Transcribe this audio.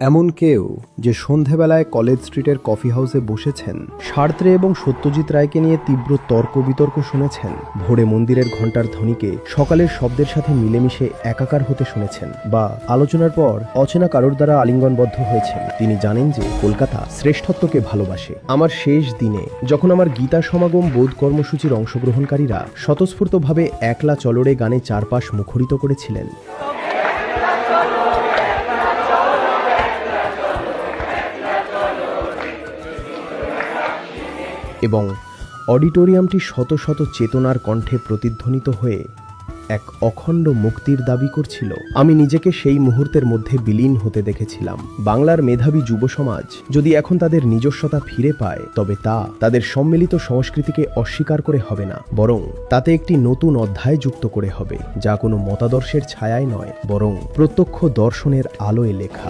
এমন কেউ যে সন্ধেবেলায় কলেজ স্ট্রিটের কফি হাউসে বসেছেন, সার্ত্রে এবং সত্যজিৎ রায়কে নিয়ে তীব্র তর্ক বিতর্ক শুনেছেন, ভোরে মন্দিরের ঘণ্টার ধ্বনিকে সকালের শব্দের সাথে মিলেমিশে একাকার হতে শুনেছেন, বা আলোচনার পর অচেনা কারোর দ্বারা আলিঙ্গনবদ্ধ হয়েছেন, তিনি জানেন যে কলকাতা শ্রেষ্ঠত্বকে ভালোবাসে। আমার শেষ দিনে যখন আমার গীতা সমাগম বোধ কর্মসূচির অংশগ্রহণকারীরা স্বতঃস্ফূর্তভাবে একলা চলরে গানে চারপাশ মুখরিত করেছিলেন এবং অডিটোরিয়ামটি শত শত চেতনার কণ্ঠে প্রতিধ্বনিত হয়ে এক অখণ্ড মুক্তির দাবি করছিল, আমি নিজেকে সেই মুহূর্তের মধ্যে বিলীন হতে দেখেছিলাম। বাংলার মেধাবী যুব সমাজ যদি এখন তাদের নিজস্বতা ফিরে পায়, তবে তা তাদের সম্মিলিত সংস্কৃতিকে অস্বীকার করে হবে না, বরং তাতে একটি নতুন অধ্যায় যুক্ত করে হবে, যা কোনো মতাদর্শের ছায়ায় নয়, বরং প্রত্যক্ষ দর্শনের আলোয় লেখা।